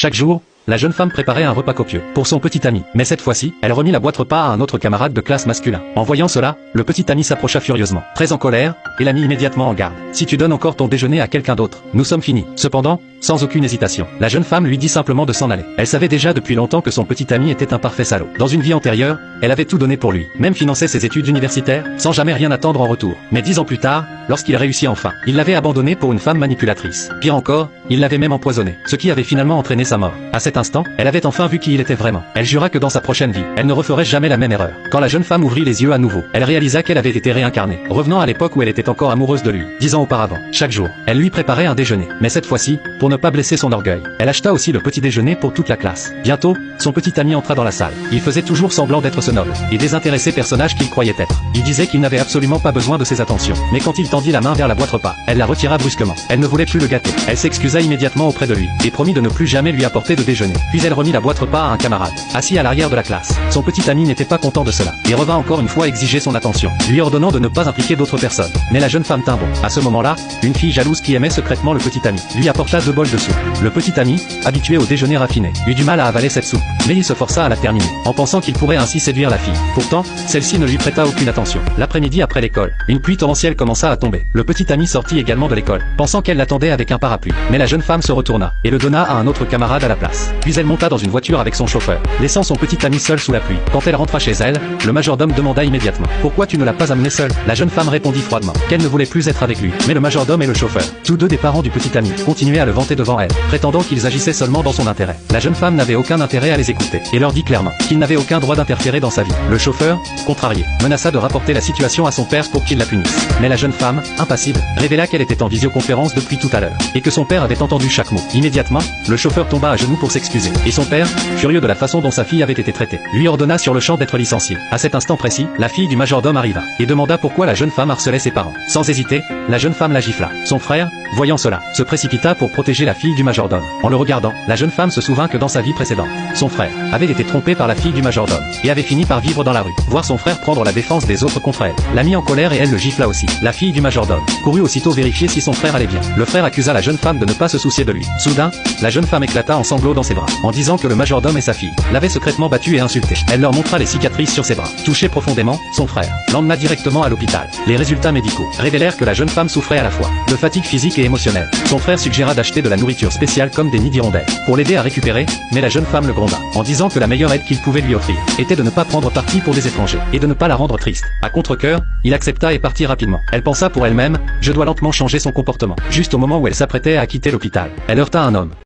Chaque jour, la jeune femme préparait un repas copieux pour son petit ami. Mais cette fois-ci, elle remit la boîte repas à un autre camarade de classe masculin. En voyant cela, le petit ami s'approcha furieusement, très en colère, et la mit immédiatement en garde. Si tu donnes encore ton déjeuner à quelqu'un d'autre, nous sommes finis. Cependant, sans aucune hésitation, la jeune femme lui dit simplement de s'en aller. Elle savait déjà depuis longtemps que son petit ami était un parfait salaud. Dans une vie antérieure, elle avait tout donné pour lui, même financé ses études universitaires, sans jamais rien attendre en retour. Mais 10 ans plus tard, lorsqu'il réussit enfin, il l'avait abandonné pour une femme manipulatrice. Pire encore, il l'avait même empoisonné, ce qui avait finalement entraîné sa mort. À cet instant, elle avait enfin vu qui il était vraiment. Elle jura que dans sa prochaine vie, elle ne referait jamais la même erreur. Quand la jeune femme ouvrit les yeux à nouveau, elle réalisa qu'elle avait été réincarnée, revenant à l'époque où elle était encore amoureuse de lui, 10 ans auparavant. Chaque jour, elle lui préparait un déjeuner. Mais cette fois-ci, pour ne pas blesser son orgueil, elle acheta aussi le petit déjeuner pour toute la classe. Bientôt, son petit ami entra dans la salle. Il faisait toujours semblant d'être ce noble et désintéressé personnage qu'il croyait être. Il disait qu'il n'avait absolument pas besoin de ses attentions. Mais quand il tendit la main vers la boîte repas, elle la retira brusquement. Elle ne voulait plus le gâter. Elle s'excusa immédiatement auprès de lui et promit de ne plus jamais lui apporter de déjeuner. Puis elle remit la boîte repas à un camarade, assis à l'arrière de la classe. Son petit ami n'était pas content de cela et revint encore une fois exiger son attention, lui ordonnant de ne pas impliquer d'autres personnes. Mais la jeune femme tint bon. À ce moment-là, une fille jalouse qui aimait secrètement le petit ami lui apporta 2 bols de soupe. Le petit ami, habitué au déjeuner raffiné, eut du mal à avaler cette soupe, mais il se força à la terminer, en pensant qu'il pourrait ainsi séduire la fille. Pourtant, celle-ci ne lui prêta aucune attention. L'après-midi après l'école, une pluie torrentielle commença à tomber. Le petit ami sortit également de l'école, pensant qu'elle l'attendait avec un parapluie. Mais la jeune femme se retourna et le donna à un autre camarade à la place. Puis elle monta dans une voiture avec son chauffeur, laissant son petit ami seul sous la pluie. Quand elle rentra chez elle, le majordome demanda immédiatement: pourquoi tu ne l'as pas amené seul? La jeune femme répondit froidement qu'elle ne voulait plus être avec lui. Mais le majordome et le chauffeur, tous deux des parents du petit ami, continuaient à le vanter devant elle, prétendant qu'ils agissaient seulement dans son intérêt. La jeune femme n'avait aucun intérêt à les écouter et leur dit clairement qu'il n'avait aucun droit d'interférer dans sa vie. Le chauffeur, contrarié, menaça de rapporter la situation à son père pour qu'il la punisse. Mais la jeune femme, impassible, révéla qu'elle était en visioconférence depuis tout à l'heure et que son père avait entendu chaque mot. Immédiatement, le chauffeur tomba à genoux pour s'excuser et son père, furieux de la façon dont sa fille avait été traitée, lui ordonna sur le champ d'être licencié. À cet instant précis, la fille du majordome arriva et demanda pourquoi la jeune femme harcelait ses parents. Sans hésiter, la jeune femme la gifla. Son frère, voyant cela, se précipita pour protéger la fille du majordome. En le regardant, la jeune femme se souvint que dans sa vie précédente, son frère avait été trompé par la fille du majordome et avait fini par vivre dans la rue. Voir son frère prendre la défense des autres contre elle l'a mis en colère et elle le gifla aussi. La fille du majordome courut aussitôt vérifier si son frère allait bien. Le frère accusa la jeune femme de ne pas se soucier de lui. Soudain, la jeune femme éclata en sanglots dans ses bras, en disant que le majordome et sa fille l'avaient secrètement battu et insulté. Elle leur montra les cicatrices sur ses bras. Touché profondément, son frère l'emmena directement à l'hôpital. Les résultats médicaux révélèrent que la jeune femme souffrait à la fois de fatigue physique et émotionnelle. Son frère suggéra d'acheter de la nourriture spéciale comme des nids d'hirondelles pour l'aider à récupérer, mais la jeune femme le gronda, en disant que la meilleure aide qu'il pouvait lui offrir était de ne pas prendre parti pour des étrangers et de ne pas la rendre triste. À contre-cœur, il accepta et partit rapidement. Elle pensa pour elle-même: je dois lentement changer son comportement. Juste au moment où elle s'apprêtait à quitter l'hôpital, elle heurta un homme